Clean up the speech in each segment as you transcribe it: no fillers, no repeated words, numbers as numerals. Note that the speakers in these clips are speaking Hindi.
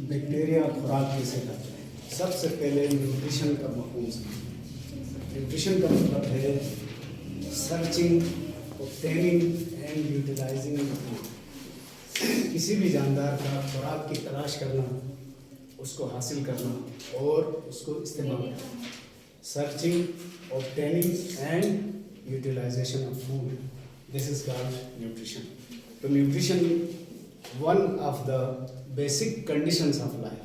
बैक्टीरिया खुराक कैसे करते हैं। सबसे पहले न्यूट्रिशन का मफहूम समझें। न्यूट्रिशन का मतलब है searching, obtaining and utilising food. किसी भी जानदार का खुराक की तलाश करना, उसको हासिल करना और उसको इस्तेमाल करना। Searching, obtaining and utilization of food, this is called nutrition. तो nutrition one of the basic conditions of life.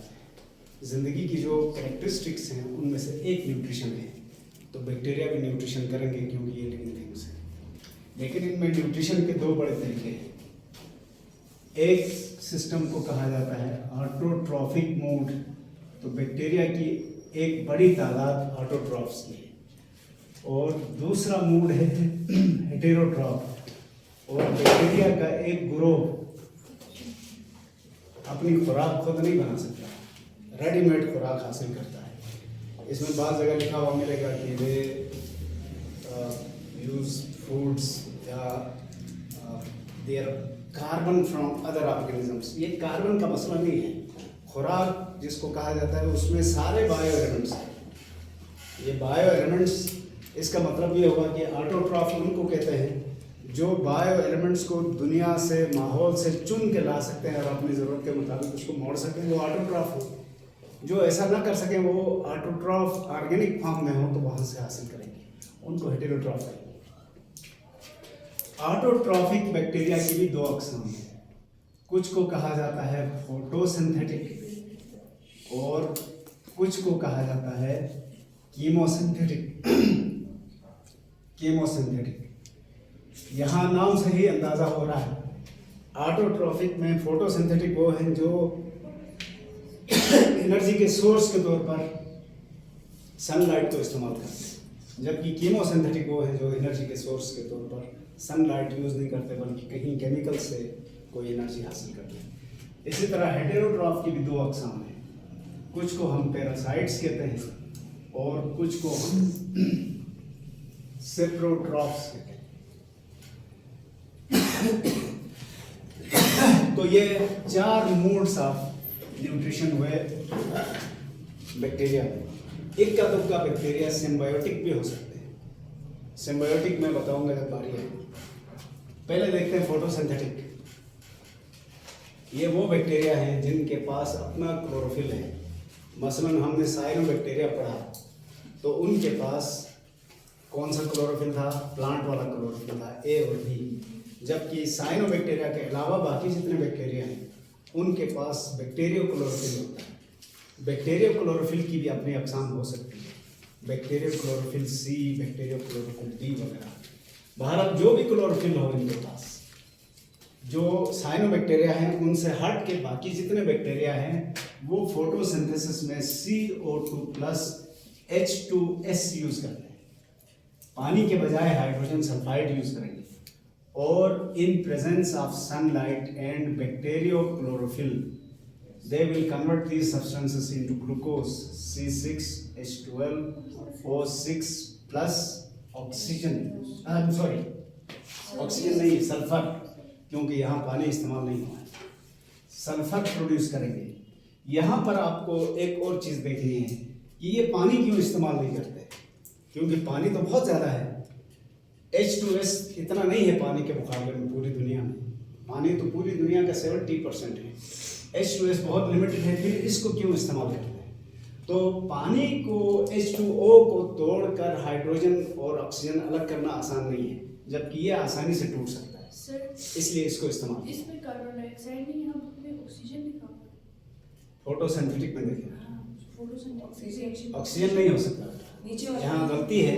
ज़िंदगी की जो कैरेक्टरिस्टिक्स हैं उनमें से एक न्यूट्रिशन है। तो बैक्टीरिया भी न्यूट्रिशन करेंगे क्योंकि ये लिविंग थिंग्स हैं। लेकिन इनमें न्यूट्रिशन के दो बड़े तरीके हैं। एक सिस्टम को कहा जाता है ऑटोट्रॉफिक मोड। तो बैक्टीरिया की एक बड़ी तादाद ऑटोट्रॉफ्स की है। और दूसरा मूड है हेटेरोट्रॉफ। और बैक्टीरिया का एक ग्रुप अपनी खुराक खुद नहीं बना सकता, रेडीमेड खुराक हासिल करता है। इसमें बात जगह लिखा हुआ मिलेगा कि दे यूज फूड्स या their carbon from other organisms. ये कार्बन का मसला नहीं है। खुराक जिसको कहा जाता है उसमें सारे बायो एलिमेंट्स हैं। ये बायो एलिमेंट्स, इसका मतलब ये होगा कि ऑटोट्रॉफ उनको कहते हैं जो बायो एलिमेंट्स को दुनिया से, माहौल से चुन के ला सकते हैं और अपनी ज़रूरत के मुताबिक उसको मोड़ सकें, वो ऑटोट्रॉफ हो। जो ऐसा ना कर सकें वो ऑटोट्रॉफ ऑर्गेनिक फॉर्म में हो तो वहाँ से हासिल करेंगे, उनको हेटेरोट्रॉफ कहेंगे। ऑटोट्रॉफिक बैक्टीरिया की भी दो अक़साम हैं। कुछ को कहा जाता है फोटोसिंथेटिक और कुछ को कहा जाता है कीमोसिंथेटिक। कीमोसिंथेटिक, यहाँ नाम से ही अंदाज़ा हो रहा है। ऑटोट्रॉफिक में फोटोसिंथेटिक वो हैं जो एनर्जी के सोर्स के तौर पर सनलाइट को इस्तेमाल करते हैं, जबकि कीमोसिंथेटिक वो हैं जो एनर्जी के सोर्स के तौर पर सनलाइट यूज़ नहीं करते बल्कि कहीं केमिकल से कोई एनर्जी हासिल करते हैं। इसी तरह हेटेरोट्रॉफ की भी दो अक़साम हैं। कुछ को हम पैरासाइट्स कहते हैं और कुछ को हम सेप्रोट्रॉफ्स कहते हैं। तो ये चार मूड्स ऑफ न्यूट्रिशन हुए बैक्टीरिया में। इक्का दुक्का बैक्टीरिया सिम्बायोटिक भी हो सकते हैं। सिम्बायोटिक मैं बताऊंगा जब बारी है। पहले देखते हैं फोटोसिंथेटिक। ये वो बैक्टीरिया हैं जिनके पास अपना क्लोरोफिल है। मसलन हमने साइनोबैक्टीरिया पढ़ा तो उनके पास कौन सा क्लोरोफिल था? प्लांट वाला क्लोरोफिल था, ए और बी। जबकि साइनोबैक्टीरिया के अलावा बाकी जितने बैक्टीरिया हैं उनके पास बैक्टीरियो क्लोरोफिल होता है। बैक्टीरियो क्लोरोफिल की भी अपनी अक़साम हो सकती है, bacteriochlorophyll C, bacteriochlorophyll D वगैरह। बहरहाल जो भी क्लोरोफिल हो इनके पास, जो साइनोबैक्टीरिया हैं उनसे हट के बाकी जितने बैक्टीरिया हैं वो फोटोसिंथेसिस में CO2 प्लस H2S यूज़ करते हैं। पानी के बजाय हाइड्रोजन सल्फाइड यूज़ करेंगे और in presence of sunlight and bacterio chlorophyll they will convert these substances into glucose C6H12O6 plus oxygen। Oxygen नहीं, सल्फर, क्योंकि यहाँ पानी इस्तेमाल नहीं हुआ है। सल्फर प्रोड्यूस करेंगे। यहाँ पर आपको एक और चीज़ देखनी है कि ये पानी क्यों इस्तेमाल नहीं करते, क्योंकि पानी तो बहुत ज़्यादा है। H2S इतना नहीं है पानी के मुकाबले में पूरी दुनिया में। पानी तो पूरी दुनिया का 70% है, H2S बहुत लिमिटेड है। फिर इसको क्यों इस्तेमाल करते हैं? तो पानी को H2O को तोड़कर हाइड्रोजन और ऑक्सीजन अलग करना आसान नहीं है, जबकि ये आसानी से टूट सकता है सर। इसलिए इसको इस्तेमाल। इसमें कार्बन डाइऑक्साइड नहीं, यहाँ पे ऑक्सीजन लिखा हुआ है। फोटोसिंथेटिक में देखिए ऑक्सीजन नहीं हो सकता, यहाँ गलती है।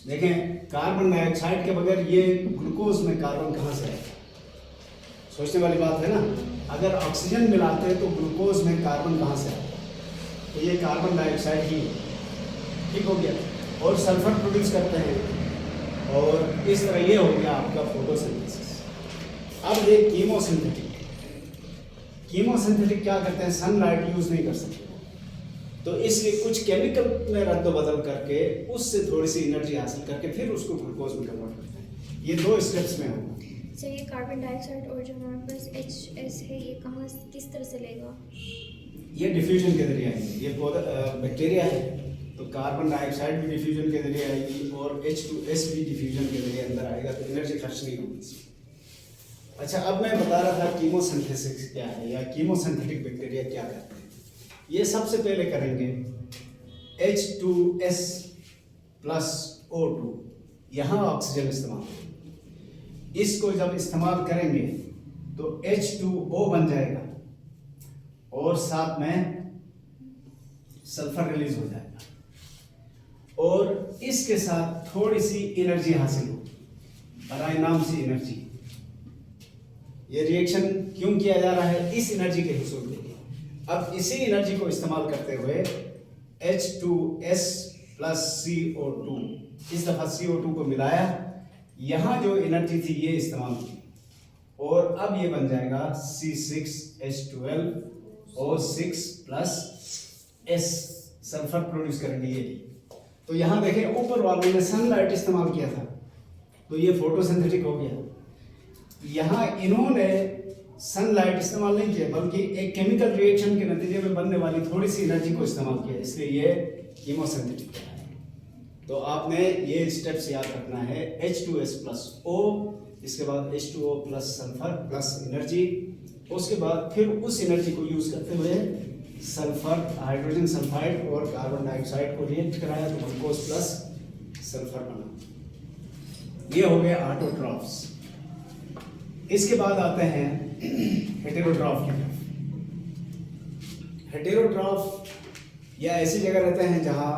देखें कार्बन डाइऑक्साइड के बगैर ये ग्लूकोज में कार्बन कहाँ से आएगा? सोचने वाली बात है ना। अगर ऑक्सीजन मिलाते तो ग्लूकोज में कार्बन कहाँ से आएगा? तो ये कार्बन डाइऑक्साइड ही, ठीक हो गया। और सल्फर प्रोड्यूस करते हैं और इस तरह ये हो गया आपका फोटोसिंथेसिस। अब ये कीमोसिंथेटिक। कीमोसिंथेटिक क्या करते हैं? सनलाइट यूज़ नहीं कर सकते, तो इसलिए कुछ केमिकल में रद्द बदल करके उससे थोड़ी सी एनर्जी हासिल करके फिर उसको ग्लूकोज में कन्वर्ट करते हैं। ये दो स्टेप्स में होगा। अच्छा, ये कार्बन डाइऑक्साइड और जो हमारे पास HS है, ये कहाँ किस तरह से लेगा? ये डिफ्यूजन के जरिए आएगी। ये पौधा बैक्टीरिया है, तो कार्बन डाइऑक्साइड भी डिफ्यूजन के जरिए आएगी और H2S भी डिफ्यूजन के जरिए अंदर आएगा, तो एनर्जी खर्च नहीं होगी इसमें। अच्छा, अब मैं बता रहा था कीमोसिंथेसिस क्या है या कीमोसिंथेटिक बैक्टीरिया क्या करते हैं। ये सबसे पहले करेंगे H2S प्लस O2, यहाँ ऑक्सीजन इस्तेमाल करेंगे। इसको जब इस्तेमाल करेंगे तो H2O बन जाएगा और साथ में सल्फर रिलीज हो जाएगा और इसके साथ थोड़ी सी एनर्जी हासिल होगी, बराए नाम से एनर्जी। ये रिएक्शन क्यों किया जा रहा है? इस एनर्जी के हुसूल के लिए। अब इसी एनर्जी को इस्तेमाल करते हुए H2S प्लस CO2, इस दफा CO2 को मिलाया, यहाँ जो एनर्जी थी ये इस्तेमाल की और अब ये बन जाएगा C6H12 और 6 प्लस S, सल्फर प्रोड्यूस करेंगे ये। तो यहाँ देखें ऊपर वाले में सनलाइट इस्तेमाल किया था तो ये फोटोसिंथेटिक हो गया। यहाँ इन्होंने सनलाइट इस्तेमाल नहीं किया बल्कि एक केमिकल रिएक्शन के नतीजे में बनने वाली थोड़ी सी एनर्जी को इस्तेमाल किया, इसलिए ये कीमोसिंथेटिक है। तो आपने ये स्टेप्स याद रखना है, H2S प्लस O, इसके बाद H2O plus sulphur plus energy, उसके बाद फिर उस एनर्जी को यूज करते हुए सल्फर, हाइड्रोजन सल्फाइड और कार्बन डाइऑक्साइड को रिएक्ट कराया तो ग्लूकोज प्लस सल्फर बना। ये हो गए ऑटोट्रॉफ्स। इसके बाद आते हैं हेटेरोट्रॉफ की तरफ। हेटेरोट्रॉफ या ऐसी जगह रहते हैं जहां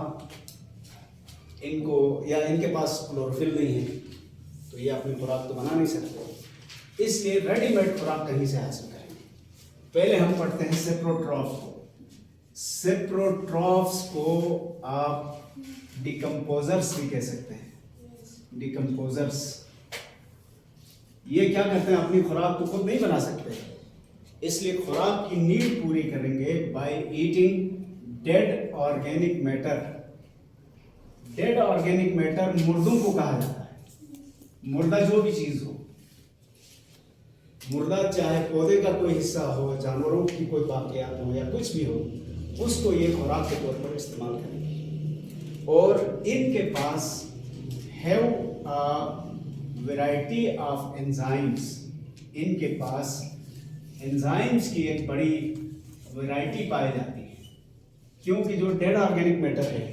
इनको या इनके पास क्लोरोफिल नहीं है, तो ये अपनी खुराक तो बना नहीं सकते, इसलिए रेडीमेड खुराक कहीं से हासिल करेंगे। पहले हम पढ़ते हैं सेप्रोट्रॉफ को। सेप्रोट्रॉफ्स को आप डिकम्पोजर्स भी कह सकते हैं। डिकम्पोजर्स ये क्या करते हैं? अपनी खुराक को खुद नहीं बना सकते, इसलिए खुराक की नीड पूरी करेंगे by eating dead organic matter. Dead organic matter मुर्दों को कहा जाता है। मुर्दा जो भी चीज हो, मुर्दा चाहे पौधे का कोई हिस्सा हो, जानवरों की कोई बाकियात हो या कुछ भी हो, उसको ये खुराक के तौर पर इस्तेमाल करेंगे। और इनके पास हैव वैरायटी ऑफ एंजाइम्स, इनके पास एंजाइम्स की एक बड़ी वैरायटी पाई जाती है, क्योंकि जो डेड ऑर्गेनिक मैटर है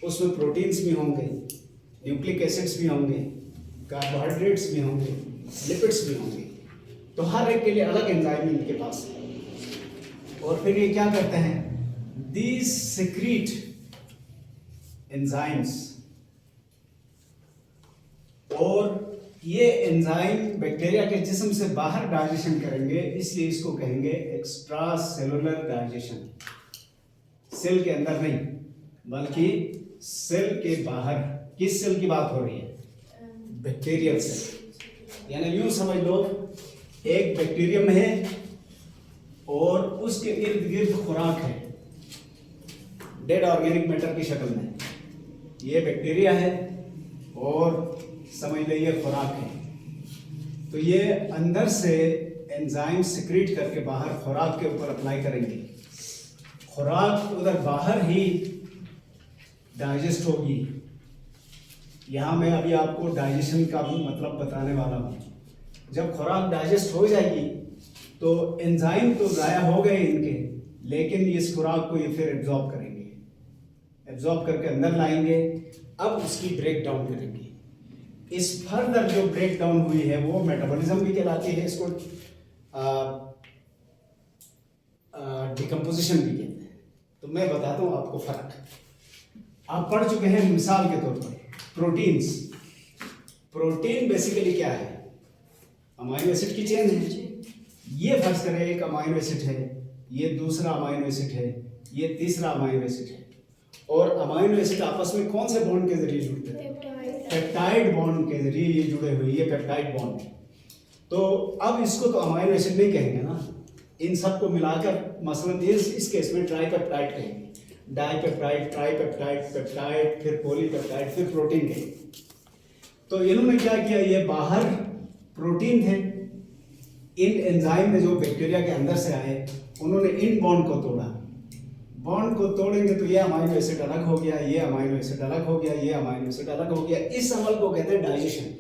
उसमें प्रोटीन्स भी होंगे, न्यूक्लिक एसिड्स भी होंगे, कार्बोहाइड्रेट्स भी होंगे, लिपिड्स भी होंगे, तो हर एक के लिए अलग एंजाइम इनके पास है। और फिर ये क्या करते हैं? दीज सेक्रीट एंजाइम्स, और ये एंजाइम बैक्टीरिया के जिस्म से बाहर डाइजेशन करेंगे, इसलिए इसको कहेंगे एक्स्ट्रा सेलुलर डाइजेशन। सेल के अंदर नहीं बल्कि सेल के बाहर। किस सेल की बात हो रही है? Bacterial cell. यानी यूं समझ लो, एक बैक्टीरियम है और उसके इर्द गिर्द खुराक है डेड ऑर्गेनिक मैटर की शक्ल में। ये बैक्टीरिया है और समझ लीजिए खुराक है, तो ये अंदर से एंजाइम सिक्रीट करके बाहर खुराक के ऊपर अप्लाई करेंगे। खुराक उधर बाहर ही डाइजेस्ट होगी। यहाँ मैं अभी आपको डाइजेशन का भी मतलब बताने वाला हूँ। जब खुराक डाइजेस्ट हो जाएगी तो एंजाइम तो ज़ाया हो गए इनके, लेकिन इस खुराक को ये फिर एब्जॉर्ब करेंगे, एब्जॉर्ब करके अंदर लाएंगे, अब उसकी ब्रेक डाउन करेंगे। इस फर्दर जो ब्रेक डाउन हुई है वो मेटाबॉलिज्म भी कहलाती है, इसको डिकम्पोजिशन भी कहते हैं। तो मैं बताता हूँ आपको फर्क। आप पढ़ चुके हैं मिसाल के तौर पर प्रोटीन्स। प्रोटीन बेसिकली क्या है? अमाइनो एसिड की चेन है। ये फर्ज करें एक अमाइनो एसिड है, ये दूसरा अमाइनो एसिड है, ये तीसरा अमाइनो एसिड है, और अमाइनो एसिड आपस में कौन से बॉन्ड के जरिए जुड़ते हैं? पेप्टाइड बॉन्ड के जरिए ये जुड़े हुए, ये पेप्टाइड बॉन्ड है। तो अब इसको तो अमाइनो एसिड नहीं कहेंगे ना, इन सबको मिलाकर मसलन इस केस में ट्राइपेप्टाइड कहेंगे। डाइपेप्टाइड, ट्राइपेप्टाइड, पेप्टाइड, फिर पॉलीपेप्टाइड, फिर प्रोटीन कहेंगे। तो इन्होंने क्या किया? ये बाहर प्रोटीन थे। इन एंजाइम में जो बैक्टीरिया के अंदर से आए उन्होंने इन बॉन्ड को तोड़ा। बॉन्ड को तोड़ेंगे तो ये अमाइनो एसिड अलग हो गया, ये अमाइनो एसिड अलग हो गया, ये अमाइनो एसिड अलग हो गया। इस अमल को कहते हैं डाइजेशन।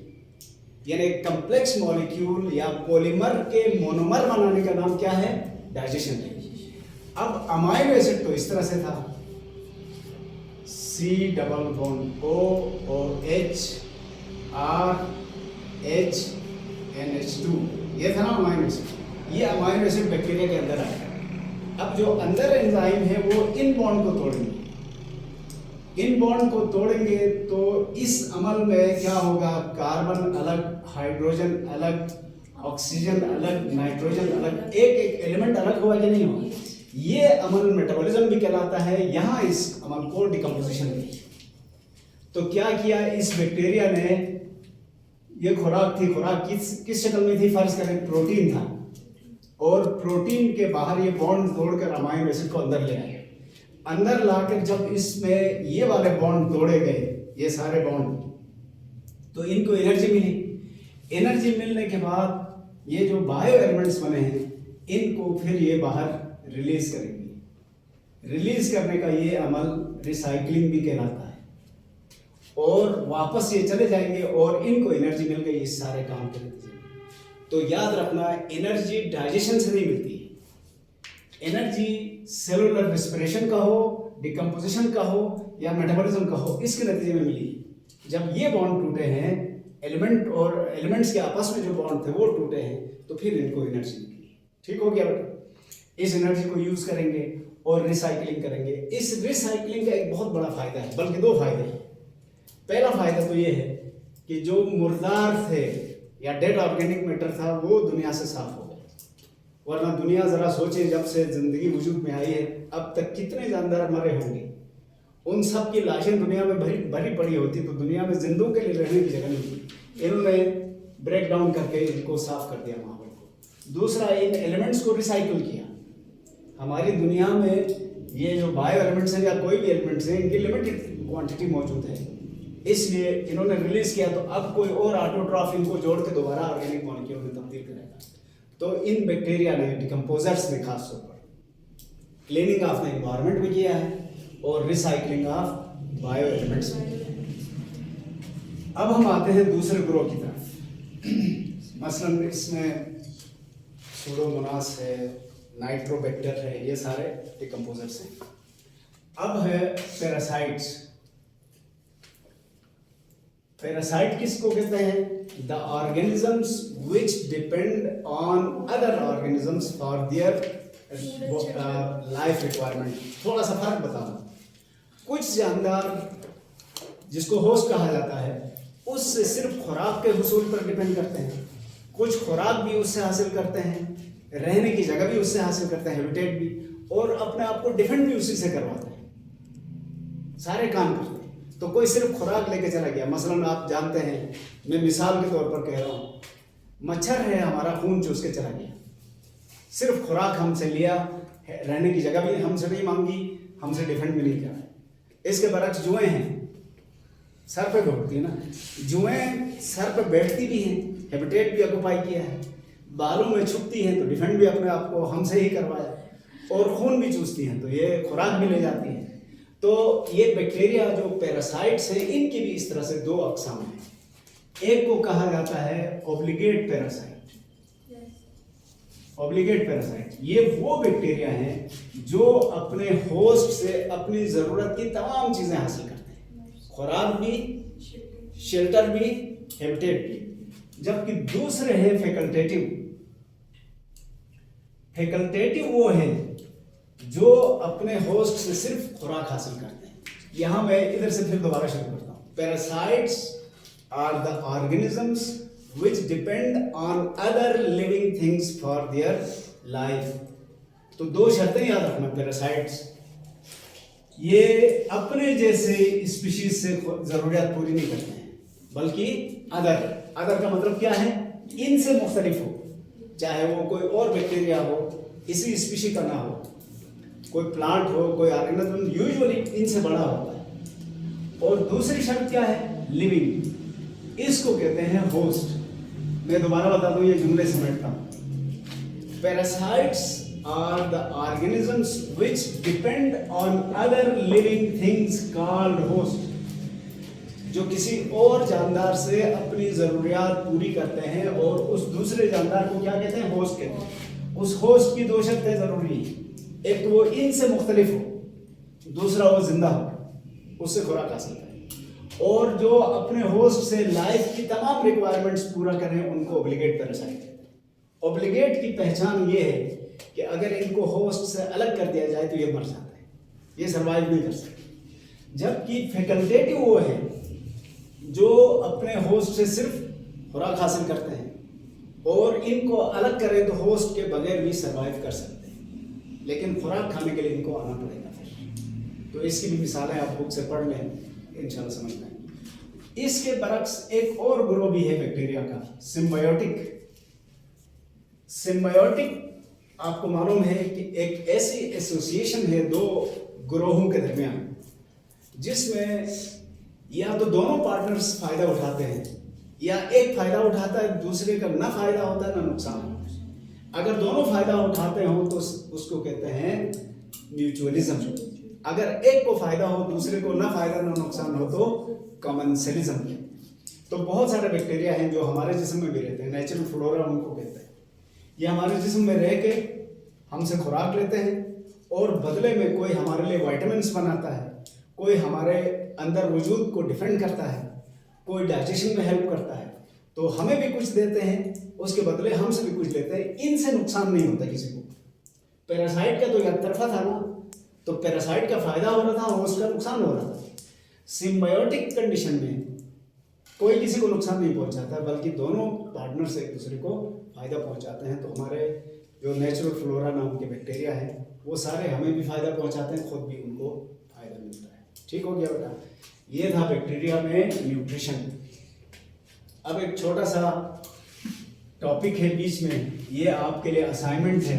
यानी कम्प्लेक्स मॉलिक्यूल या पॉलीमर के मोनोमर बनाने का नाम क्या है? डाइजेशन है। अब अमाइनो एसिड तो इस तरह से था, C डबल बॉन्ड O और H R H NH2, ये था ना अमाइनो एसिड। ये अमाइनो एसिड बैक्टीरिया के अंदर आया। अब जो अंदर एंजाइम है वो इन बॉन्ड को तोड़ेंगे। इन बॉन्ड को तोड़ेंगे तो इस अमल में क्या होगा? कार्बन अलग, हाइड्रोजन अलग, ऑक्सीजन अलग, नाइट्रोजन अलग, एक एक एलिमेंट अलग हुआ कि नहीं हुआ? ये अमल मेटाबॉलिज्म भी कहलाता है। यहाँ इस अमल को डिकम्पोजिशन की। तो क्या किया इस बैक्टीरिया ने? ये खुराक थी, खुराक किस शक्ल में थी? फर्ज करें प्रोटीन था, और प्रोटीन के बाहर ये बॉन्ड तोड़कर अमाइनो एसिड को अंदर ले आए। अंदर लाकर जब इसमें ये वाले बॉन्ड तोड़े गए, ये सारे बॉन्ड, तो इनको एनर्जी मिली। एनर्जी मिलने के बाद ये जो बायो एलिमेंट्स बने हैं इनको फिर ये बाहर रिलीज करेंगे। रिलीज करने का ये अमल रिसाइकलिंग भी कहलाता है। और वापस ये चले जाएंगे और इनको एनर्जी मिल गई इस सारे काम के नतीजे में। तो याद रखना, एनर्जी डाइजेशन से नहीं मिलती है। एनर्जी सेलुलर रेस्पिरेशन का हो, डिकम्पोजिशन का हो या मेटाबॉलिज्म का हो, इसके नतीजे में मिली है। जब ये बॉन्ड टूटे हैं, एलिमेंट और एलिमेंट्स के आपस में जो बॉन्ड थे वो टूटे हैं, तो फिर इनको एनर्जी मिली। ठीक हो गया बेटा? इस एनर्जी को यूज करेंगे और रिसाइकलिंग करेंगे। इस रिसाइकलिंग का एक बहुत बड़ा फायदा है, बल्कि दो फायदे हैं। पहला फायदा तो ये है कि जो मुर्दार थे या डेड ऑर्गेनिक मैटर था वो दुनिया से साफ हो गया। वरना दुनिया जरा सोचे, जब से जिंदगी वजूद में आई है अब तक कितने जानदार मरे होंगे। उन सब की लाशें दुनिया में भरी पड़ी होती तो दुनिया में जिंदों के लिए रहने की जगह नहीं थी। इन्होंने ब्रेक डाउन करके इनको साफ कर दिया माहौल को। दूसरा, इन एलिमेंट्स को रिसाइकिल किया। हमारी दुनिया में ये जो बायो एलिमेंट्स हैं या कोई भी एलिमेंट्स हैं, इनकी लिमिटेड क्वांटिटी मौजूद है, इसलिए इन्होंने रिलीज किया। तो अब कोई और ऑटोट्रॉफ इनको जोड़ के दोबारा ऑर्गेनिक मॉलिक्यूल में तब्दील करेगा। तो इन बैक्टीरिया ने, डिकम्पोजर्स ने खास तौर पर क्लीनिंग ऑफ द एनवायरनमेंट भी किया है और रिसाइकलिंग ऑफ बायो एलिमेंट्स भी किया है। अब हम आते हैं दूसरे ग्रोह की तरफ। मसलन इसमें सूडोमोनास है, नाइट्रोबैक्टर है, ये सारे डिकम्पोजर्स हैं। अब है पैरासाइट्स। पैरासाइट किसको कहते हैं? The organisms which depend on other organisms for their life requirement. थोड़ा सा फर्क बताऊं। कुछ जानदार जिसको होस्ट कहा जाता है उससे सिर्फ खुराक के हुसूल पर डिपेंड करते हैं। कुछ खुराक भी उससे हासिल करते हैं, रहने की जगह भी उससे हासिल करते हैं, हैबिटेट भी, और अपने आप को डिफेंड भी उसी से करवाते हैं, सारे काम करते हैं। तो कोई सिर्फ खुराक लेके चला गया, मसलन आप जानते हैं, मैं मिसाल के तौर पर कह रहा हूँ, मच्छर है हमारा, खून चूस के चला गया, सिर्फ खुराक हमसे लिया, रहने की जगह भी हमसे नहीं मांगी, हमसे डिफेंड भी नहीं करा। इसके बरक्स जुएं हैं, सर पे बैठती है ना, जुएं सर पे बैठती भी हैं, हैबिटेट भी ऑक्युपाई किया है, बालों में छुपती हैं तो डिफेंड भी अपने आप को हमसे ही करवाया, और खून भी चूसती हैं तो ये खुराक भी ले जाती हैं। तो ये बैक्टीरिया जो पैरासाइट्स हैं, इनकी भी इस तरह से दो अक़साम हैं। एक को कहा जाता है ऑब्लिगेट पैरासाइट। ऑब्लिगेट पैरासाइट ये वो बैक्टीरिया हैं जो अपने होस्ट से अपनी ज़रूरत की तमाम चीज़ें हासिल करते हैं, खुराक भी, शेल्टर भी, हैबिटेट भी। जबकि दूसरे हैं फैकल्टेटिव। फैकल्टेटिव वो हैं जो अपने होस्ट से सिर्फ खुराक हासिल करते हैं। यहां मैं इधर से फिर दोबारा शुरू करता हूं। Parasites are the organisms which depend on other living things for their life। तो दो शर्तें याद रखना। पैरासाइट्स ये अपने जैसे स्पीशीज से जरूरियात पूरी नहीं करते हैं, बल्कि अदर का मतलब क्या है? इनसे मुख्तलिफ हो, चाहे वो कोई और बैक्टीरिया हो, इसी स्पीशी का ना हो, कोई प्लांट हो, कोई ऑर्गेनिज्म, यूजुअली इनसे बड़ा होता है। और दूसरी शर्त क्या है? लिविंग। इसको कहते हैं होस्ट। मैं दोबारा बता दूं, ये जुमले समेटता हूं। Parasites are the organisms which depend on other living things called host, जो किसी और जानदार से अपनी जरूरियात पूरी करते हैं और उस दूसरे जानदार को क्या कहते हैं? होस्ट कहते हैं। उस होस्ट की दो शर्तें जरूरी हैं, एक तो वो इनसे मुख्तलिफ हो, दूसरा वो जिंदा हो, उससे खुराक हासिल करें, और जो अपने होस्ट से लाइफ की तमाम रिक्वायरमेंट्स पूरा करें उनको ऑब्लिगेट पैरासाइट कहते हैं। ऑब्लिगेट की पहचान ये है कि अगर इनको होस्ट से अलग कर दिया जाए तो ये मर जाता है, ये सर्वाइव नहीं कर सकते। जबकि फैकल्टेटिव वो है जो अपने होस्ट से सिर्फ खुराक हासिल करते हैं, और इनको अलग करें तो होस्ट के बगैर भी सर्वाइव कर सकते हैं, लेकिन खुराक खाने के लिए इनको आना पड़ेगा फिर। तो इसकी भी मिसालें आप बुक से पढ़ लें, इंशाल्लाह समझ में। इसके बरक्स एक और ग्रोह भी है बैक्टीरिया का, सिम्बायोटिक। सिम्बायोटिक आपको मालूम है कि एक ऐसी एसोसिएशन है दो ग्रोहों के दरमियान जिसमें या तो दोनों पार्टनर्स फायदा उठाते हैं, या एक फायदा उठाता है, दूसरे का ना फायदा होता है ना नुकसान। अगर दोनों फायदा उठाते हो तो उसको कहते हैं म्यूचुअलिज्म। अगर एक को फायदा हो, दूसरे को ना फायदा ना नुकसान हो तो कॉमनसेलिज्म। तो बहुत सारे बैक्टीरिया हैं जो हमारे जिस्म में भी रहते हैं, नेचुरल फ्लोरा उनको कहते हैं। ये हमारे जिस्म में रह के हमसे खुराक लेते हैं और बदले में कोई हमारे लिए विटामिन्स बनाता है, कोई हमारे अंदर वजूद को डिफेंड करता है, कोई डाइजेशन में हेल्प करता है, तो हमें भी कुछ देते हैं, उसके बदले हमसे भी कुछ लेते हैं। इनसे नुकसान नहीं होता किसी को। पैरासाइट का तो एक तरफा था ना, तो पैरासाइट का फायदा हो रहा था और उसका नुकसान हो रहा था। सिम्बायोटिक कंडीशन में कोई किसी को नुकसान नहीं पहुंचाता, बल्कि दोनों पार्टनर से एक दूसरे को फायदा पहुंचाते हैं। तो हमारे जो नेचुरल फ्लोरा नाम के बैक्टीरिया हैं वो सारे हमें भी फायदा पहुंचाते हैं, खुद भी उनको फायदा मिलता है। ठीक हो गया बेटा? ये था बैक्टीरिया में न्यूट्रिशन। अब एक छोटा सा टॉपिक है बीच में, ये आपके लिए असाइनमेंट है।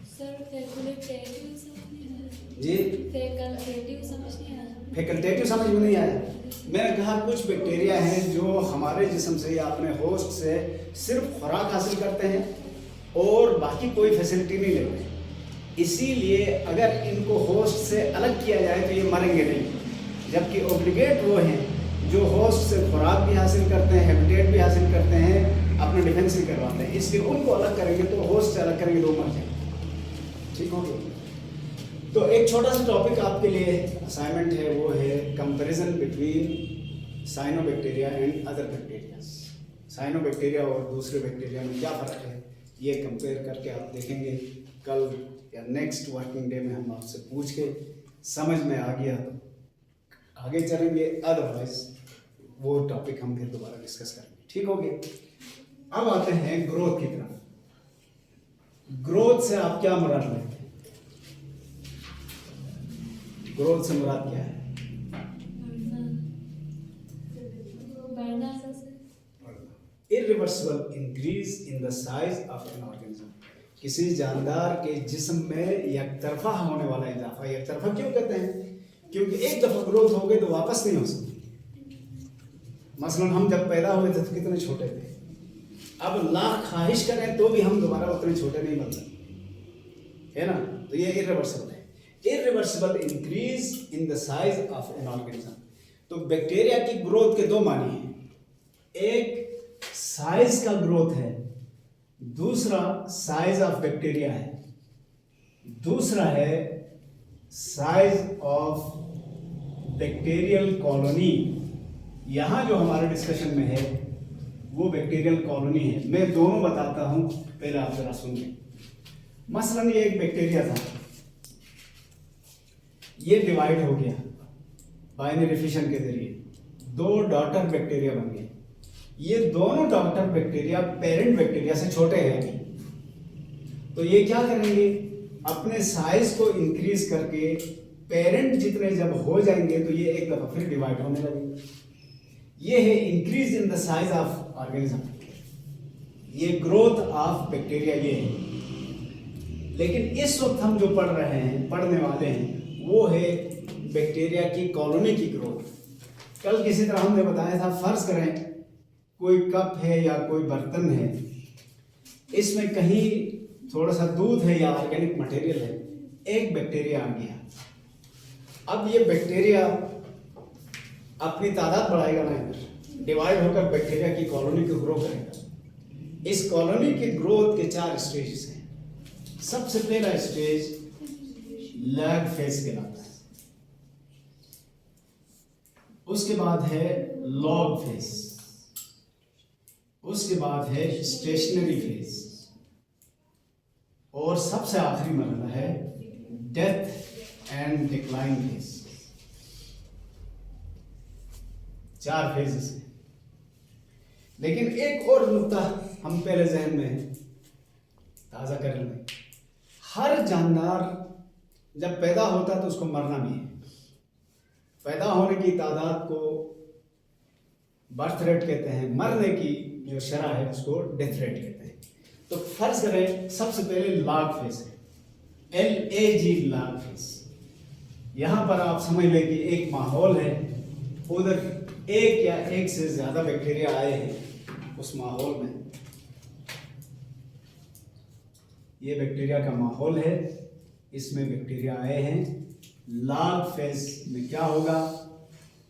सर फैकल्टेटिव समझ नहीं आया जी, फैकल्टेटिव समझ नहीं आया। फैकल्टेटिव समझ में नहीं आया। मैंने कहा कुछ बैक्टीरिया हैं जो हमारे जिस्म से या अपने होस्ट से सिर्फ खुराक हासिल करते हैं और बाकी कोई फैसिलिटी नहीं लेते। इसीलिए अगर इनको होस्ट से अलग किया जाए तो ये मरेंगे नहीं। जबकि ऑब्लिगेट वो हैं जो होस्ट से खुराक भी हासिल करते हैं, हैबिटेट भी हासिल करते हैं, अपना डिफेंस भी करवाते हैं। इसलिए उनको अलग करेंगे तो होस्ट से अलग करेंगे तो मर जाएंगे। ठीक हो गया? तो एक छोटा सा टॉपिक आपके लिए असाइनमेंट है, वो है comparison between cyanobacteria and other bacteria. Cyanobacteria और दूसरे बैक्टीरिया में क्या फ़र्क है ये कंपेयर करके आप देखेंगे। कल या नेक्स्ट वर्किंग डे में हम आपसे पूछ के समझ में आ गया तो आगे चलेंगे, अदरवाइज वो टॉपिक हम फिर दोबारा डिस्कस करेंगे। ठीक हो गया? अब आते हैं ग्रोथ की तरफ। ग्रोथ से आप क्या मुराद लेते हैं? ग्रोथ से मुराद क्या है? Irreversible increase in the size of an organism. किसी जानदार के जिस्म में एकतरफा होने वाला इजाफा। एकतरफा क्यों कहते हैं? क्योंकि एक दफा ग्रोथ हो गई तो वापस नहीं हो सकती। मसलन हम जब पैदा हुए थे तो कितने छोटे थे, अब लाख ख्वाहिश करें तो भी हम दोबारा उतने छोटे नहीं बन सकते, है ना? तो ये इरिवर्सिबल है। Irreversible increase in the size of an organism. तो बैक्टीरिया की ग्रोथ के दो मानी हैं, एक साइज का ग्रोथ है, दूसरा साइज ऑफ बैक्टीरिया है, दूसरा है साइज ऑफ बैक्टीरियल कॉलोनी। यहां जो हमारे डिस्कशन में है वो बैक्टीरियल कॉलोनी है। मैं दोनों बताता हूं, पहले आप जरा सुनिए। मसलन ये एक बैक्टीरिया था, ये डिवाइड हो गया बाइनरी फिशन के जरिए, दो डॉटर बैक्टीरिया बन गए। ये दोनों डॉटर बैक्टीरिया पेरेंट बैक्टीरिया से छोटे हैं, तो ये क्या करेंगे? अपने साइज को इंक्रीज करके पेरेंट जितने जब हो जाएंगे तो ये एक दफा फिर डिवाइड होने लगेंगे। ये है increase in the size of organism, ये ग्रोथ ऑफ बैक्टीरिया ये है। लेकिन इस वक्त हम जो पढ़ रहे हैं, पढ़ने वाले हैं, वो है बैक्टीरिया की कॉलोनी की ग्रोथ। कल किसी तरह हमने बताया था, फर्ज करें कोई कप है या कोई बर्तन है, इसमें कहीं थोड़ा सा दूध है या ऑर्गेनिक मटेरियल है, एक बैक्टीरिया आ गया। अब ये बैक्टीरिया अपनी तादाद बढ़ाएगा ना, इधर डिवाइड होकर बैक्टीरिया की कॉलोनी को ग्रो करेगा। इस कॉलोनी के ग्रोथ के 4 स्टेजेस हैं। सबसे पहला स्टेज लैग फेज कहलाता है, उसके बाद है लॉग फेज, उसके बाद है स्टेशनरी फेज, और सबसे आखिरी मरहला है death and decline phase. 4 phases हैं। लेकिन एक और नुक्ता हम पहले जहन में ताज़ा कर लें। हर जानदार जब पैदा होता है तो उसको मरना भी है। पैदा होने की तादाद को बर्थ रेट कहते हैं, मरने की जो शरह है उसको डेथ रेट कहते हैं। तो फर्ज करें सबसे पहले लॉग फेज है, LAG लॉग फेज। यहाँ पर आप समझ लें कि एक माहौल है, उधर एक या एक से ज़्यादा बैक्टीरिया आए हैं उस माहौल में। ये बैक्टीरिया का माहौल है, इसमें बैक्टीरिया आए हैं। लॉग फेज में क्या होगा,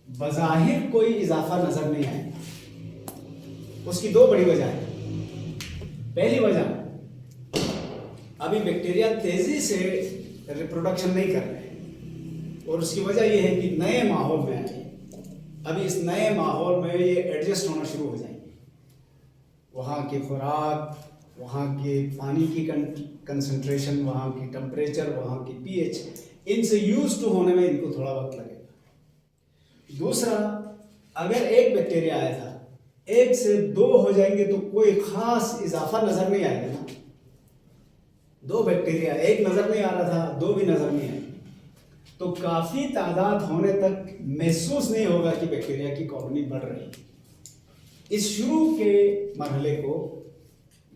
बज़ाहिर कोई इजाफा नजर नहीं आएगा। उसकी 2 बड़ी वजह है। पहली वजह, अभी बैक्टीरिया तेजी से रिप्रोडक्शन नहीं कर रहे, और उसकी वजह यह है कि नए माहौल में आए। अभी इस नए माहौल में ये एडजस्ट होना शुरू हो जाएंगे। वहाँ की खुराक, वहाँ के पानी की कंसंट्रेशन, वहाँ की टेम्परेचर, वहाँ की pH, इनसे यूज टू होने में इनको थोड़ा वक्त लगेगा। दूसरा, अगर एक बैक्टीरिया आया था, 1 से 2 हो जाएंगे तो कोई खास इजाफा नजर नहीं आएगा ना। 2 बैक्टीरिया, एक नजर नहीं आ रहा था, 2 भी नजर नहीं आए, तो काफी तादाद होने तक महसूस नहीं होगा कि बैक्टीरिया की कॉलोनी बढ़ रही है। इस शुरू के मरहले को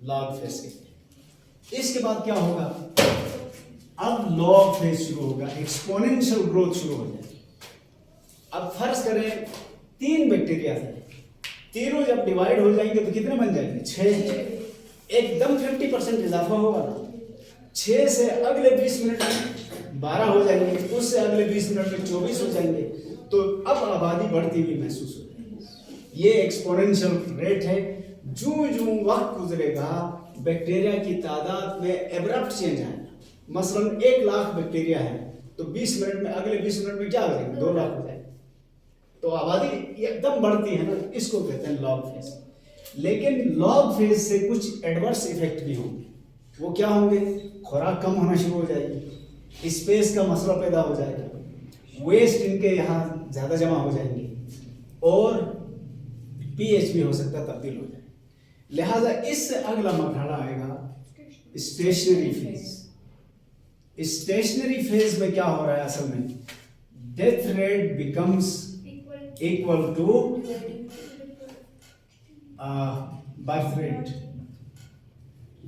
लॉग फेज कहते हैं। इसके बाद क्या होगा, अब लॉग फेज शुरू होगा, एक्सपोनेंशियल ग्रोथ शुरू हो जाएगी। अब फर्ज करें 3 बैक्टीरिया थे, तीनों जब डिवाइड हो जाएंगे तो कितने बन जाएंगे, 6। एकदम 50% इजाफा होगा ना। 6 से अगले 20 मिनट में 12 हो जाएंगे, उससे अगले 20 मिनट में 24 हो जाएंगे। तो अब आबादी बढ़ती हुई महसूस हो जाएगी। ये एक्सपोनेंशियल रेट है। जूं जूं वक्त गुजरेगा, बैक्टीरिया की तादाद में एब्रप्ट चेंज आएगा। मसलन 1 लाख बैक्टीरिया है तो 20 मिनट में, अगले 20 मिनट में क्या हो जाएंगे, 2 लाख हो जाएंगे। तो आबादी एकदम बढ़ती है ना, इसको कहते हैं लॉग फेज। लेकिन लॉग फेज से कुछ एडवर्स इफेक्ट भी होंगे। वो क्या होंगे, खुराक कम होना शुरू हो जाएगी, स्पेस का मसला पैदा हो जाएगा, वेस्ट इनके यहाँ ज़्यादा जमा हो जाएंगे, और pH भी हो सकता है तब्दील हो जाए। लिहाजा इससे अगला मरहला आएगा स्टेशनरी फेज। स्टेशनरी फेज में क्या हो रहा है, असल में death rate becomes equal to birth rate.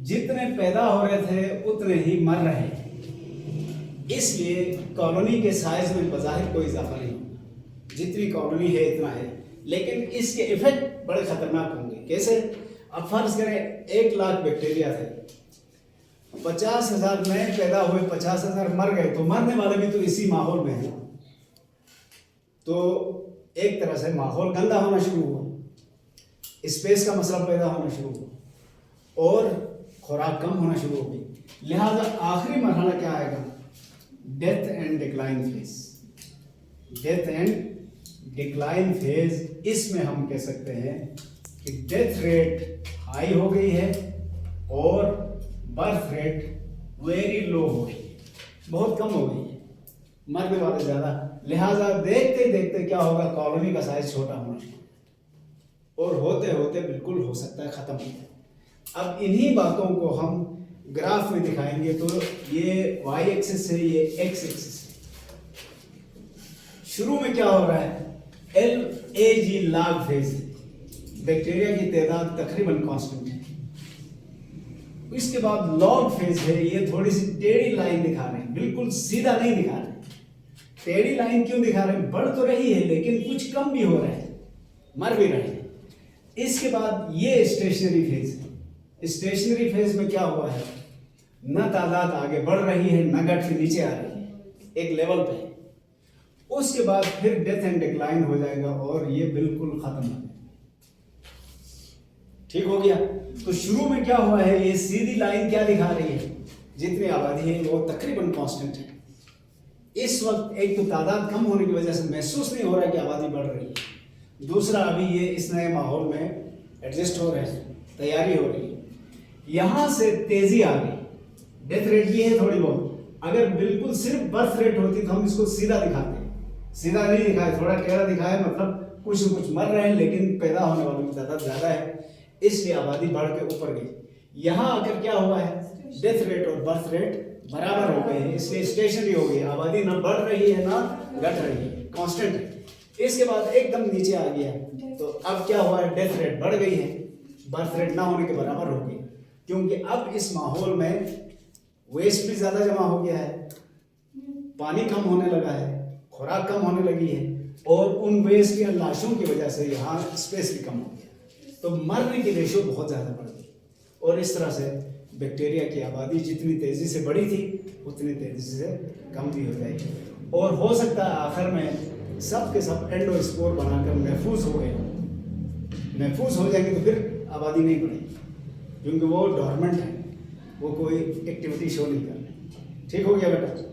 जितने पैदा हो रहे थे उतने ही मर रहे हैं। इसलिए कॉलोनी के साइज में बज़ाहिर कोई इजाफा नहीं होगा, जितनी कॉलोनी है इतना है, लेकिन इसके इफेक्ट बड़े खतरनाक होंगे। कैसे, अब फर्ज करें 1 लाख बैक्टीरिया थे, 50,000 नए पैदा हुए, 50,000 मर गए, तो मरने वाले भी तो इसी माहौल में है। तो एक तरह से माहौल गंदा होना शुरू हुआ, स्पेस का मसला पैदा होना शुरू हुआ, और खुराक कम होना शुरू हो गई। लिहाजा आखिरी मरहला क्या आएगा, death and decline phase. Death and decline phase, इसमें हम कह सकते हैं कि डेथ रेट हाई हो गई है और बर्थ रेट वेरी लो हो गई, बहुत कम हो गई है, मरने वाले ज़्यादा। लिहाजा देखते देखते क्या होगा, कॉलोनी का साइज छोटा होना शुरू, और होते होते बिल्कुल हो सकता है ख़त्म हो जाए। अब इन्हीं बातों को हम ग्राफ में दिखाएंगे। तो ये y एक्सिस है, ये x एक्सिस है। शुरू में क्या हो रहा है, LAG लॉग फेज, बैक्टीरिया की तादाद तकरीबन कांस्टेंट है। इसके बाद लॉग फेज है, ये थोड़ी सी टेढ़ी लाइन दिखा रहे हैं, बिल्कुल सीधा नहीं दिखा रहे। टेढ़ी लाइन क्यों दिखा रहे हैं, बढ़ तो रही है लेकिन कुछ कम भी हो रहा है, मर भी रहे हैं। इसके बाद ये स्टेशनरी फेज है। स्टेशनरी फेज में क्या हुआ है, न तादाद आगे बढ़ रही है न घट के नीचे आ रही है, एक लेवल पे है। उसके बाद फिर डेथ एंड डिक्लाइन हो जाएगा और ये बिल्कुल खत्म हो जाएगा। ठीक हो गया। तो शुरू में क्या हुआ है, ये सीधी लाइन क्या दिखा रही है, जितनी आबादी है वो तकरीबन कांस्टेंट है। इस वक्त एक तो तादाद कम होने की वजह से महसूस नहीं हो रहा है कि आबादी बढ़ रही है, दूसरा अभी ये इस नए माहौल में एडजस्ट हो रहे हैं, तैयारी हो रही है। यहाँ से तेजी आ गई, डेथ रेट ये है थोड़ी बहुत। अगर बिल्कुल सिर्फ बर्थ रेट होती तो हम इसको सीधा दिखाते, सीधा नहीं दिखाए, थोड़ा टेढ़ा दिखाए, मतलब कुछ न कुछ मर रहे हैं लेकिन पैदा होने वालों की तादाद ज्यादा है, इसलिए आबादी बढ़ के ऊपर गई। यहाँ आकर क्या हुआ है, डेथ रेट और बर्थ रेट बराबर हो गए हैं, इसलिए स्टेशनरी हो गई, आबादी ना बढ़ रही है ना घट रही है, कांस्टेंट है। इसके बाद एकदम नीचे आ गया, तो अब क्या हुआ है, डेथ रेट बढ़ गई है, बर्थ रेट ना होने के बराबर हो गई, क्योंकि अब इस माहौल में वेस्ट भी ज्यादा जमा हो गया है, पानी कम होने लगा है, खुराक कम होने लगी है, और उन वेस्ट या लाशों की वजह से यहाँ स्पेस भी कम हो गया, तो मरने की रेशो बहुत ज़्यादा बढ़ गई। और इस तरह से बैक्टीरिया की आबादी जितनी तेज़ी से बढ़ी थी उतनी तेज़ी से कम भी हो जाएगी, और हो सकता है आखिर में सब के सब एंडोस्पोर बनाकर महफूज हो गए, महफूज हो जाएंगे तो फिर आबादी नहीं बढ़ेगी, क्योंकि वो डॉर्मेंट है, वो कोई एक्टिविटी शो नहीं कर रहे। ठीक हो गया बेटा।